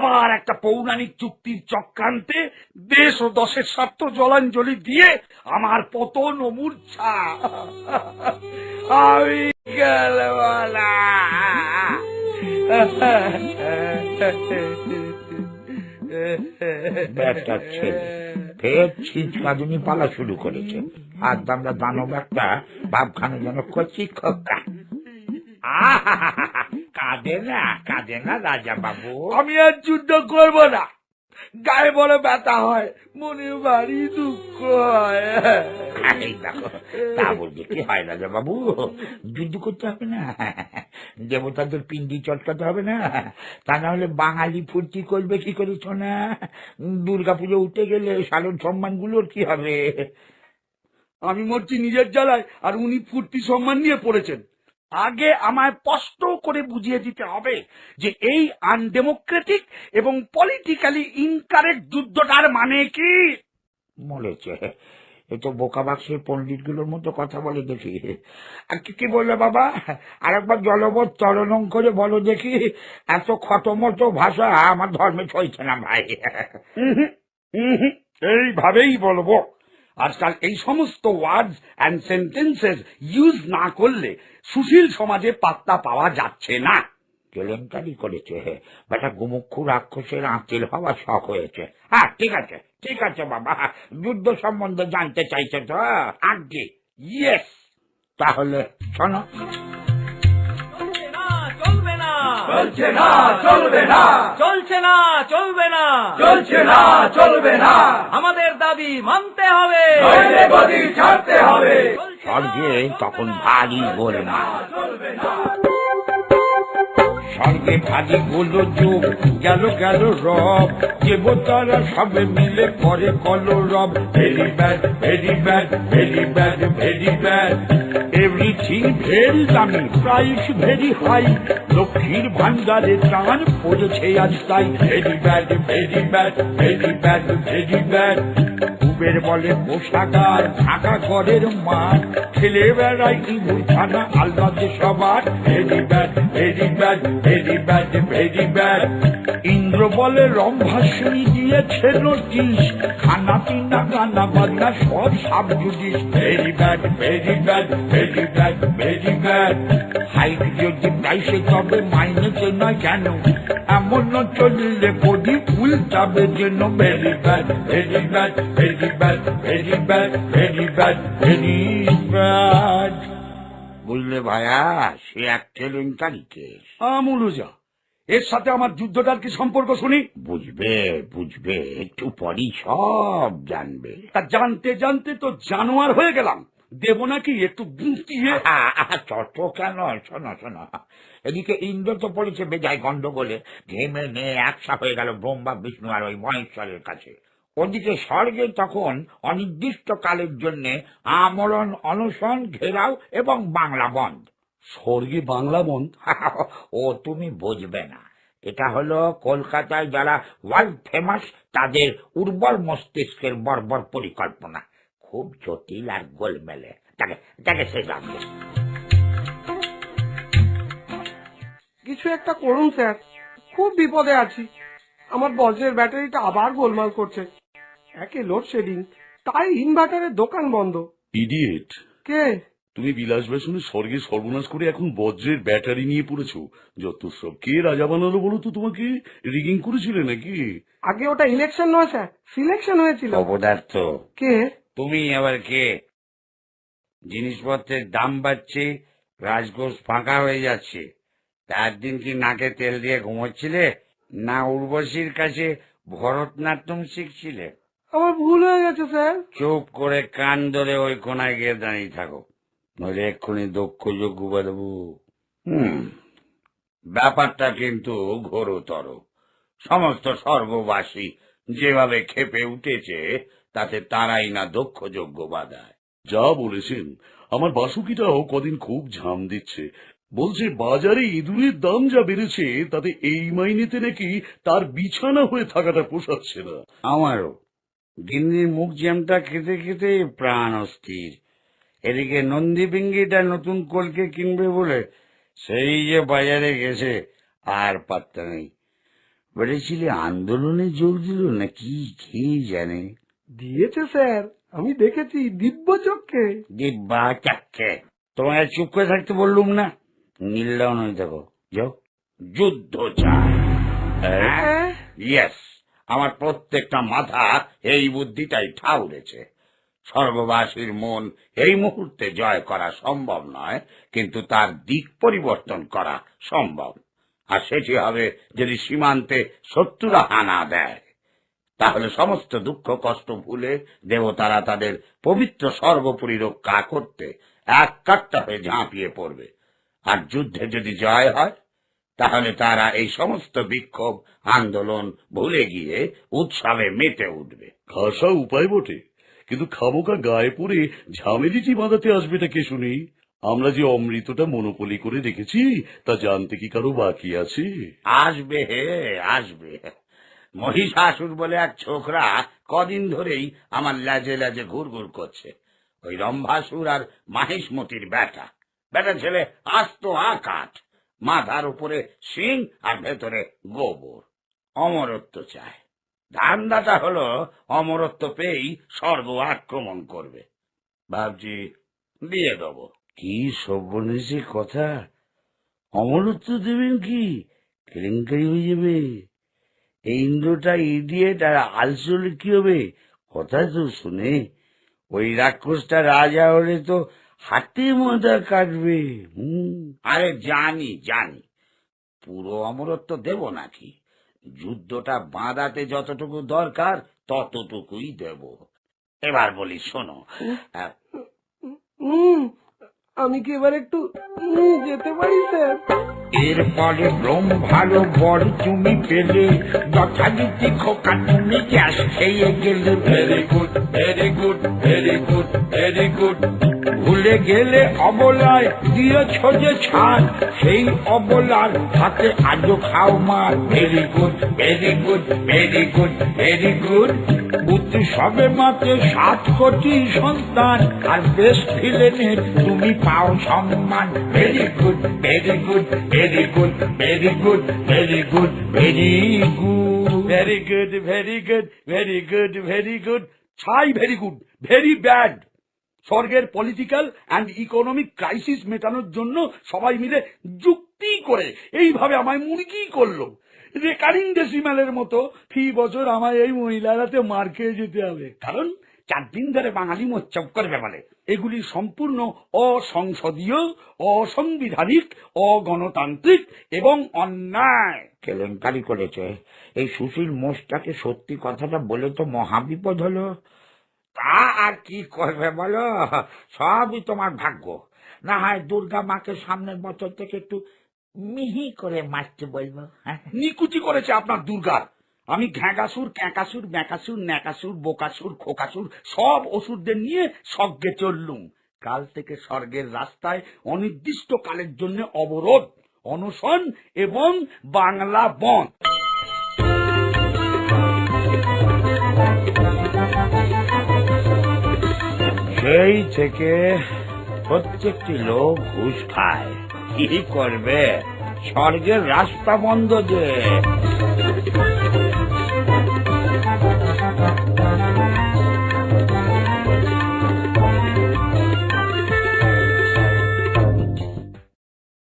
আবার একটা পৌরাণিক চুক্তির চক্রান্তে দেশ ও দশের স্বার্থ জলাঞ্জলি দিয়ে আমার পতন ও মূর্ছা। আমি গেলওয়ালা। ব্যাটার ছেলে ফের ছিচকাদুনি পালা শুরু করেছে। আর দামরা দানব একটা ভাবখানে যেন কচি খোকা। কাঁদে না রাজা বাবু। আমি আর যুদ্ধ করবো না। গায়ে বড় ব্যথা হয়, মনে ভারী দুঃখ হয়। দেখো তা বলতে কি হয় রাজা বাবু, যুদ্ধ করতে হবে না, দেবতাদের পিন্ডি চটকাতে হবে না, তা না হলে বাঙালি ফুর্তি করবে কি করেছ না? দুর্গাপুজো উঠে গেলে সালন সম্মান গুলোর কি হবে? আমি মরছি নিজের জ্বালায়, আর উনি ফুর্তি সম্মান নিয়ে পড়েছেন। আগে আমায় স্পষ্ট করে বুঝিয়ে দিতে হবে যে এই আনডেমোক্রেটিক এবং পলিটিক্যালি ইনকারেক্ট যুদ্ধটার মানে কি। মরেছে এ তো বোকা বাক্সের পণ্ডিত গুলোর মতো কথা বলে দেখি। কি বললে বাবা, আরেকবার জলবৎ তরলং করে বলো দেখি। এত খতমতো ভাষা আমার ধর্মে চলছে না ভাই। এইভাবেই বলবো। আজকাল এই সমস্ত ওয়ার্ডস অ্যান্ড সেন্টেন্সেস ইউজ না করলে সুশীল সমাজে পাত্তা পাওয়া যাচ্ছে না। কেলেঙ্কারি করেছে বেটা, গুমুক্ষু রাক্ষসের আঁচিল হওয়া শখ হয়েছে। হ্যাঁ ঠিক আছে বাবা, যুদ্ধ সম্বন্ধে জানতে চাইছে তো আগে? ইয়েস। তাহলে শোনো। চলবে না, চলছে না, চলবে না, চলছে না, চলবে না, চলছে না, চলবে না। আমাদের দাবি মানতে হবে, নইলে গদি ছাড়তে হবে। স্বর্গে তখন ভারী গোলমাল। স্বর্গে ভারী গোলযোগ, গেল রব, দেবতারা সবে মিলে করে কলরব। Very bad, very bad, very bad, very bad. Everything very দামি, প্রাইস ভেরি হাই। লক্ষ্মীর ভান্ডারে টান পড়েছে আজ তাই। Very bad, very bad, very bad, very bad. Kuber বলে কোষাগার, ঢাকা ঘরের মাঠ, ছেলে বেড়ায় ইঁদুর ছানা আল্লাদে সবার। Very bad, very bad, very bad, very bad. Indra বলে রম্ভাসুরি দিয়েছে নোটিশ, খানা পিনা গানা বাজনা সব sub judice. Very bad, very bad, very bad, very bad. Height যদি প্রাইসে তবে মাইনেছে নয় কেন, এমন চললে বডি উল্টাবে যেন। Very bad, very bad, very bad, very bad, very bad, very bad. বুঝলে ভাইয়া, সে এক কেলেঙ্কারি কেস। আমুলুজা, এর সাথে আমার যুদ্ধটার কি সম্পর্ক শুনি? বুঝবে একটু পরই সব জানবে। তা জানতে জানতে তো জানোয়ার হয়ে গেলাম। দেব নাকি একটু বুঝিয়ে? চট কেন, শোনো। এদিকে ইন্দ্র তো পড়েছে বেজায় গন্ডগোলে, ঘেমে নিয়ে একসা হয়ে গেল ব্রহ্মা বিষ্ণু আর ওই মহেশ্বরের কাছে। ওদিকে স্বর্গে তখন অনির্দিষ্ট কালের জন্য আমরণ অনশন, ঘেরাও এবং বাংলা বন্ধ। স্বর্গে বাংলা বন্ধ? ও তুমি বুঝবে না, এটা হলো কলকাতায় যারা ওয়ার্ল্ড ফেমাস তাদের উর্বর মস্তিষ্কের বর্বর পরিকল্পনা। খুব জটিল আর গোলমেলে, তাকে সে জানবে। কিছু একটা করুন স্যার, খুব বিপদে আছি। আমার বজ্রের ব্যাটারিটা আবার গোলমাল করছে। একে লোডশেডিং, তাই ইনভার্টারের দোকান বন্ধ। ইডিয়েট! কে? তুমি বিলাস বেসনে স্বর্গে সর্বনাশ করে এখন বজ্রের ব্যাটারি নিয়ে পড়েছো। যত সব কে রাজা বানালো বলো তো? তোমাকে রিগিং করেছিলে নাকি? আগে ওটা ইলেকশন নয় স্যার, সিলেকশন হয়েছিল। অপদার্থ কে? তুমি আবার কে? জিনিসপত্রের দাম বাড়ছে, রাজকোষ ফাঁকা হয়ে যাচ্ছে, তার দিন কি নাকে তেল দিয়ে ঘুমোচ্ছিলে, না উর্বশীর কাছে ভরতনাট্যম শিখছিলে? আমার ভুল হয়ে গেছে স্যার। চুপ করে কান ধরে ওই কোনায় গিয়ে দাঁড়িয়ে থাকো, নইলে এক্ষুনি দক্ষ যোগ্য দেবো। ব্যাপারটা কিন্তু ঘোরতর। সমস্ত স্বর্গবাসী যেভাবে ক্ষেপে উঠেছে তাতে তারাই না দক্ষ যোগ্য বাধায়। যা বলেছেন, আমার বাসুকিটাও কদিন খুব ঝাম দিচ্ছে। বলছে বাজারে ইঁদুরের দাম যা বেড়েছে তাতে এই মাইনেতে নাকি তার বিছানা হয়ে থাকাটা পোষাচ্ছে না। আমারও গিন্নির মুখ জ্যামটা খেতে খেতে প্রাণ অস্থির। এদিকে নন্দী পিঙ্গিটা নতুন কলকে কিনবে বলে সেই যে বাজারে গেছে, আর পাত্তা নেই। বেড়েছিলে আন্দোলনে যোগ দিল নাকি কে জানে। দিয়েছে স্যার, আমি দেখেছি দিব্য চক্ষে। দিব্যা চাক্ষে তোমায় চুপ করে থাকতে বললুম না। নীলটাও নয়, দেখো যাও, যুদ্ধ চায়। ইয়েস, আমার প্রত্যেকটা মাথা এই বুদ্ধিটাই ঠাউরেছে। স্বর্গবাসীর মন এই মুহূর্তে জয় করা সম্ভব নয়, কিন্তু তার দিক পরিবর্তন করা সম্ভব। আর সেটি হবে যদি সীমান্তে শত্রুরা হানা দেয়। তাহলে সমস্ত দুঃখ কষ্ট ভুলে দেবতারা তাদের পবিত্র সর্বোপরি রক্ষা করতে এক কাট্টা হয়ে ঝাঁপিয়ে পড়বে। আর যুদ্ধে যদি জয় হয়, তাহলে তারা এই সমস্ত বিক্ষোভ আন্দোলন ভুলে গিয়ে উৎসবে মেতে উঠবে। খাসা উপায় বটে, কিন্তু খামোকা গায়ে পড়ে ঝামেলিটি বাঁধাতে আসবেটা কে শুনি? আমরা যে অমৃতটা মনোপলি করে রেখেছি তা জানতে কি কারো বাকি আছে? আসবে হে, আসবে। মহিষাসুর বলে এক ছোকরা কদিন ধরেই আমার লাজে লাজে ঘুরঘুর করছে। ওই রম্ভাসুর আর মাহিষ্মতির বেটা ছেলে আস্ত আকাঠ, মাথার উপরে সিং আর ভেতরে গোবর। অমরত্ব চায়। ধান্দাটা হলো অমরত্ব পেয়েই স্বর্গ আক্রমণ করবে। ভাবছি দিয়ে দেবো। কি সর্বনেশী কথা! অমরত্ব দেবেন কি? কেলেঙ্কারি হয়ে যাবে। এই ইন্দ্রটা ইডিয়েট আর আলসলে কি হবে? কথা তো শুনে, ওই রাক্ষসটা রাজা হলে তো হাতে মাথা কাটবে। আরে জানি জানি, পুরো অমরত্ব দেব নাকি? যুদ্ধটা বাঁধাতে যতটুকু দরকার ততটুকুই দেব। এবার বলি শোনো। আমি কি এবার একটু যেতে পারি স্যার? এরপরে ভালো বড় তুমি পেলে, যথারীতি খোকা তুমি গ্যাস খেয়ে গেলে। Very good, very good, very good, very good. ভুলে গেলে অবলায় দিয়েছ যে ছাড়, সেই অবলার হাতে আজও খাও মার। Very good, very good, very good, very good. বুদ্ধি সবে মাত্র 7 কোটি সন্তান, আর বেস্ট ভিলেনের তুমি পাও সম্মান। Very good, very good, very good, very good, very good, very good, very good, very good, very good, very good. ছাই ভেরি গুড, ভেরি ব্যাড। স্বর্গের পলিটিক্যাল অ্যান্ড ইকোনমিক ক্রাইসিস মেটানোর জন্য সবাই মিলে যুক্তি করে এইভাবে আমায় মুরগি করলো। রেকারিং ডেসিমেলের মতো ফি বছর আমায় এই মহিলারাতে মার খেয়ে যেতে হবে, কারণ 4 দিন ধরে বাঙালি মোচ্চপ করবে বলে। এগুলি সম্পূর্ণ অসংসদীয়, অসাংবিধানিক, অগণতান্ত্রিক এবং অন্যায়। কেলেঙ্কারি করেছে। এই সুশীল মোষটাকে সত্যি কথাটা বলে তো মহাবিপদ হলো। তা আর কি করবে বলো, সবই তোমার ভাগ্য। না হয় দুর্গা মাকে সামনের বছর থেকে একটু মিহি করে মারতে বলবো। নিকুচি করেছে আপনার দুর্গার। আমি ঘ্যাঁকাসুর, ক্যাঁকাসুর, ব্যাঁকাসুর, ন্যাকাসুর, বোকাসুর, খোকাসুর সব অসুরদের নিয়ে স্বর্গে চললুম। কাল থেকে স্বর্গের রাস্তায় অনির্দিষ্ট কালের জন্য অবরোধ, অনশন এবং বাংলা বন্ধ। সেই থেকে প্রত্যেকটি লোক ঘুষ খায়। কি করবে, স্বর্গের রাস্তা বন্ধ যে।